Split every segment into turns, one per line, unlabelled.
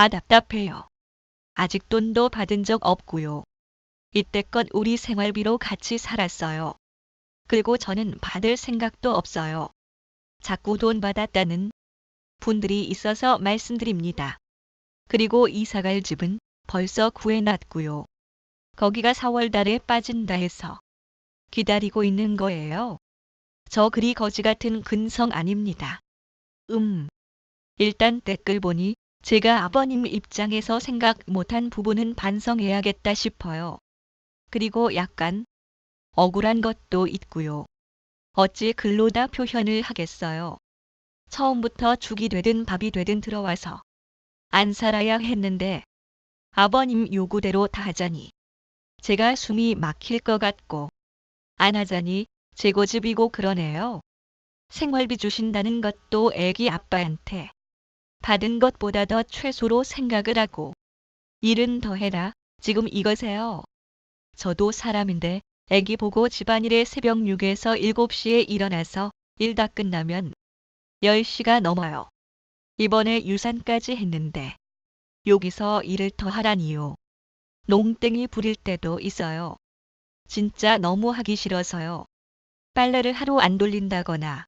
아, 답답해요. 아직 돈도 받은 적 없고요. 이때껏 우리 생활비로 같이 살았어요. 그리고 저는 받을 생각도 없어요. 자꾸 돈 받았다는 분들이 있어서 말씀드립니다. 그리고 이사갈 집은 벌써 구해놨고요. 거기가 4월 달에 빠진다 해서 기다리고 있는 거예요. 저 그리 거지 같은 근성 아닙니다. 일단 댓글 보니 제가 아버님 입장에서 생각 못한 부분은 반성해야겠다 싶어요. 그리고 약간 억울한 것도 있고요. 어찌 글로 다 표현을 하겠어요. 처음부터 죽이 되든 밥이 되든 들어와서 안 살아야 했는데 아버님 요구대로 다 하자니 제가 숨이 막힐 것 같고 안 하자니 제 고집이고 그러네요. 생활비 주신다는 것도 애기 아빠한테 받은 것보다 더 최소로 생각을 하고 일은 더 해라. 지금 이거세요. 저도 사람인데 애기 보고 집안일에 새벽 6에서 7시에 일어나서 일 다 끝나면 10시가 넘어요. 이번에 유산까지 했는데 여기서 일을 더 하라니요. 농땡이 부릴 때도 있어요. 진짜 너무 하기 싫어서요. 빨래를 하루 안 돌린다거나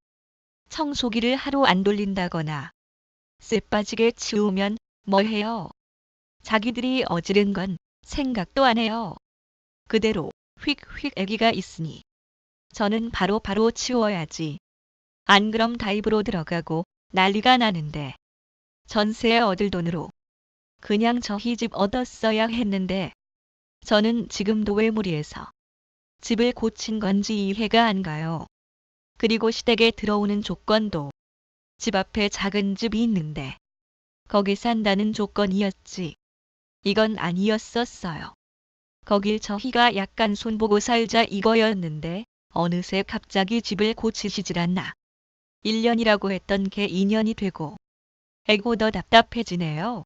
청소기를 하루 안 돌린다거나 쎄 빠지게 치우면 뭐 해요? 자기들이 어지른 건 생각도 안 해요. 그대로 휙휙 애기가 있으니 저는 바로 치워야지. 안 그럼 다이브로 들어가고 난리가 나는데 전세 얻을 돈으로 그냥 저희 집 얻었어야 했는데 저는 지금도 외무리에서 집을 고친 건지 이해가 안 가요. 그리고 시댁에 들어오는 조건도 집 앞에 작은 집이 있는데 거기 산다는 조건이었지. 이건 아니었었어요. 거길 저희가 약간 손보고 살자 이거였는데 어느새 갑자기 집을 고치시질 않나. 1년이라고 했던 게 2년이 되고 에고 더 답답해지네요.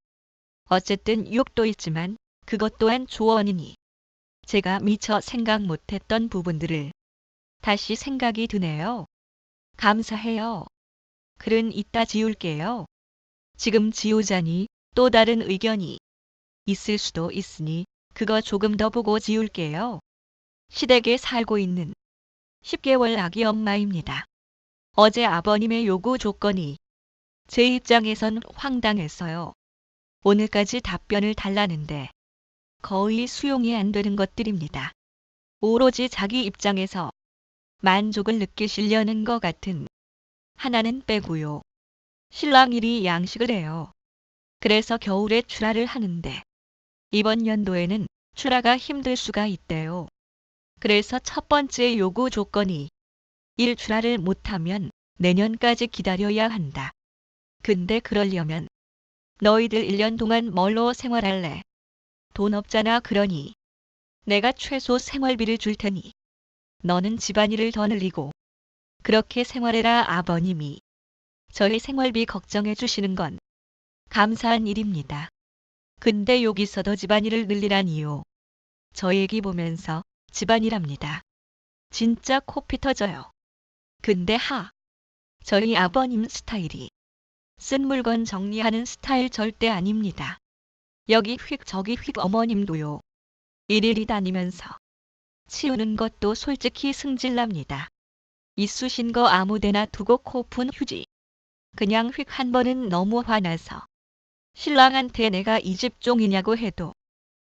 어쨌든 욕도 있지만 그것 또한 조언이니 제가 미처 생각 못했던 부분들을 다시 생각이 드네요. 감사해요. 글은 이따 지울게요. 지금 지우자니 또 다른 의견이 있을 수도 있으니 그거 조금 더 보고 지울게요. 시댁에 살고 있는 10개월 아기 엄마입니다. 어제 아버님의 요구 조건이 제 입장에선 황당했어요. 오늘까지 답변을 달라는데 거의 수용이 안 되는 것들입니다. 오로지 자기 입장에서 만족을 느끼시려는 것 같은 하나는 빼고요. 신랑 일이 양식을 해요. 그래서 겨울에 출하를 하는데 이번 연도에는 출하가 힘들 수가 있대요. 그래서 첫 번째 요구 조건이 일 출하를 못하면 내년까지 기다려야 한다. 근데 그러려면 너희들 1년 동안 뭘로 생활할래? 돈 없잖아. 그러니 내가 최소 생활비를 줄 테니 너는 집안일을 더 늘리고 그렇게 생활해라. 아버님이 저희 생활비 걱정해 주시는 건 감사한 일입니다. 근데 여기서도 집안일을 늘리라니요. 저 얘기 보면서 집안일합니다. 진짜 코피 터져요. 근데 저희 아버님 스타일이 쓴 물건 정리하는 스타일 절대 아닙니다. 여기 휙 저기 휙. 어머님도요. 일일이 다니면서 치우는 것도 솔직히 승질납니다. 이쑤신 거 아무데나 두고 코푼 휴지. 그냥 휙 한 번은 너무 화나서 신랑한테 내가 이 집 종이냐고 해도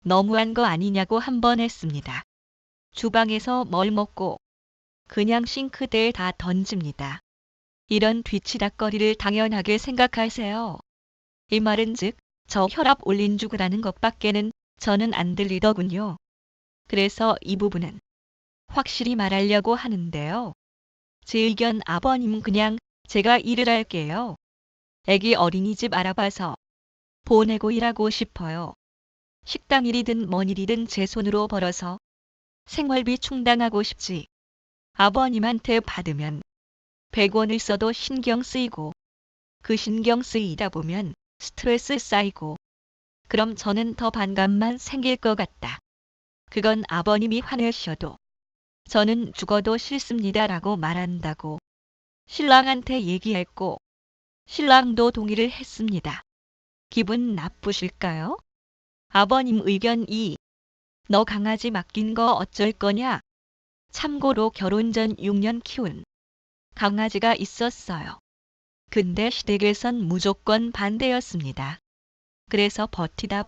너무한 거 아니냐고 한 번 했습니다. 주방에서 뭘 먹고 그냥 싱크대에 다 던집니다. 이런 뒤치다꺼리를 당연하게 생각하세요. 이 말은 즉 저 혈압 올린 죽으라는 것밖에는 저는 안 들리더군요. 그래서 이 부분은 확실히 말하려고 하는데요. 제 의견 아버님 그냥 제가 일을 할게요. 애기 어린이집 알아봐서 보내고 일하고 싶어요. 식당 일이든 뭔 일이든 제 손으로 벌어서 생활비 충당하고 싶지. 아버님한테 받으면 100원을 써도 신경 쓰이고 그 신경 쓰이다 보면 스트레스 쌓이고 그럼 저는 더 반감만 생길 것 같다. 그건 아버님이 화내셔도 저는 죽어도 싫습니다라고 말한다고 신랑한테 얘기했고 신랑도 동의를 했습니다. 기분 나쁘실까요? 아버님 의견 2. 너 강아지 맡긴 거 어쩔 거냐? 참고로 결혼 전 6년 키운 강아지가 있었어요. 근데 시댁에선 무조건 반대였습니다. 그래서 버티다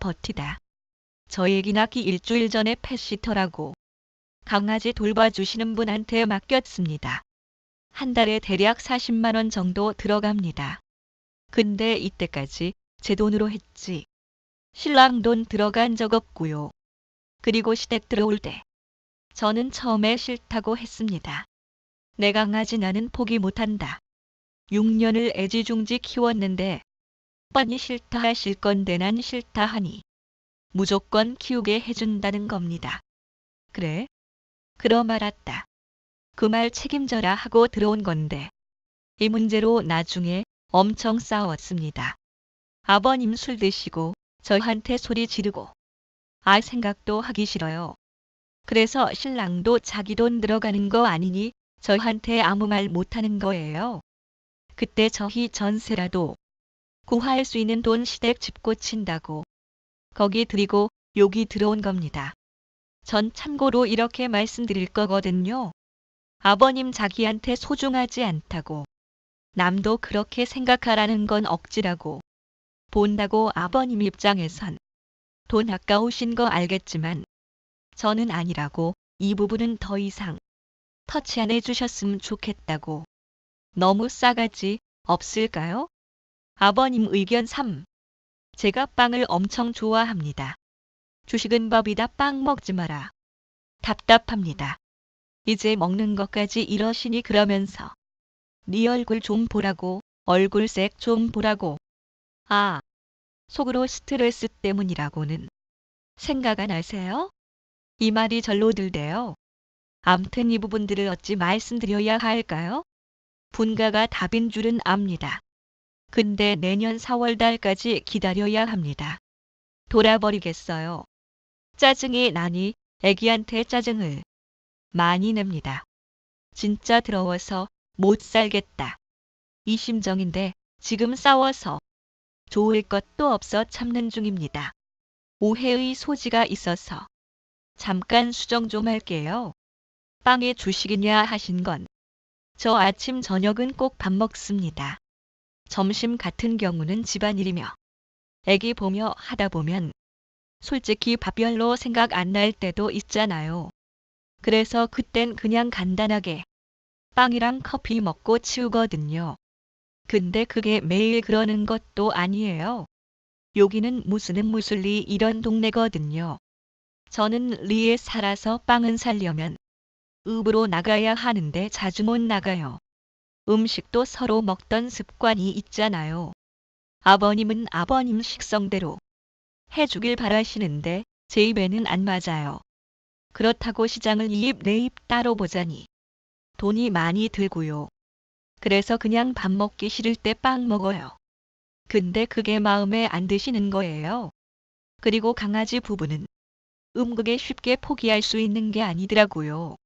저 얘기 낳기 일주일 전에 펫시터라고 강아지 돌봐주시는 분한테 맡겼습니다. 한 달에 대략 40만 원 정도 들어갑니다. 근데 이때까지 제 돈으로 했지. 신랑 돈 들어간 적 없고요. 그리고 시댁 들어올 때 저는 처음에 싫다고 했습니다. 내 강아지 나는 포기 못한다. 6년을 애지중지 키웠는데 뻔히 싫다 하실 건데 난 싫다 하니 무조건 키우게 해준다는 겁니다. 그래? 그럼 알았다. 그 말 책임져라 하고 들어온 건데 이 문제로 나중에 엄청 싸웠습니다. 아버님 술 드시고 저한테 소리 지르고 아 생각도 하기 싫어요. 그래서 신랑도 자기 돈 들어가는 거 아니니 저한테 아무 말 못하는 거예요. 그때 저희 전세라도 구할 수 있는 돈 시댁 집 고친다고 거기 드리고 욕이 들어온 겁니다. 전 참고로 이렇게 말씀드릴 거거든요. 아버님 자기한테 소중하지 않다고 남도 그렇게 생각하라는 건 억지라고 본다고 아버님 입장에선 돈 아까우신 거 알겠지만 저는 아니라고 이 부분은 더 이상 터치 안 해주셨으면 좋겠다고. 너무 싸가지 없을까요? 아버님 의견 3. 제가 빵을 엄청 좋아합니다. 주식은 법이다 빵 먹지 마라. 답답합니다. 이제 먹는 것까지 이러시니 그러면서 네 얼굴 좀 보라고 얼굴색 좀 보라고. 아, 속으로 스트레스 때문이라고는 생각 안 하세요? 이 말이 절로 들대요. 암튼 이 부분들을 어찌 말씀드려야 할까요? 분가가 답인 줄은 압니다. 근데 내년 4월 달까지 기다려야 합니다. 돌아버리겠어요. 짜증이 나니 애기한테 짜증을 많이 냅니다. 진짜 더러워서 못 살겠다. 이 심정인데 지금 싸워서 좋을 것도 없어 참는 중입니다. 오해의 소지가 있어서 잠깐 수정 좀 할게요. 빵에 주식이냐 하신 건 저 아침 저녁은 꼭 밥 먹습니다. 점심 같은 경우는 집안일이며 애기 보며 하다 보면 솔직히 밥별로 생각 안 날 때도 있잖아요. 그래서 그땐 그냥 간단하게 빵이랑 커피 먹고 치우거든요. 근데 그게 매일 그러는 것도 아니에요. 여기는 무슨 무슬리 이런 동네거든요. 저는 리에 살아서 빵은 살려면 읍으로 나가야 하는데 자주 못 나가요. 음식도 서로 먹던 습관이 있잖아요. 아버님은 아버님 식성대로 해주길 바라시는데 제 입에는 안 맞아요. 그렇다고 시장을 이 입 내 입 따로 보자니 돈이 많이 들고요. 그래서 그냥 밥 먹기 싫을 때 빵 먹어요. 근데 그게 마음에 안 드시는 거예요. 그리고 강아지 부부는 음극에 쉽게 포기할 수 있는 게 아니더라고요.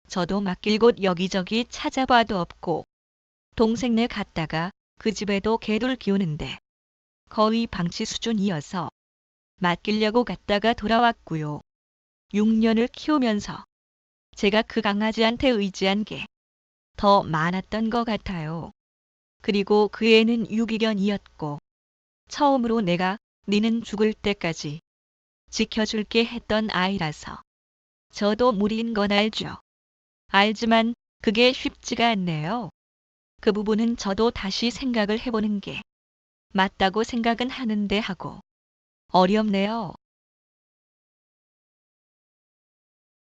저도 맡길 곳 여기저기 찾아봐도 없고 동생네 갔다가 그 집에도 개들 키우는데 거의 방치 수준이어서 맡기려고 갔다가 돌아왔고요. 6년을 키우면서 제가 그 강아지한테 의지한 게 더 많았던 것 같아요. 그리고 그 애는 유기견이었고 처음으로 내가 니는 죽을 때까지 지켜줄게 했던 아이라서 저도 무리인 건 알죠. 알지만 그게 쉽지가 않네요. 그 부분은 저도 다시 생각을 해보는 게 맞다고 생각은 하는데 하고 어렵네요.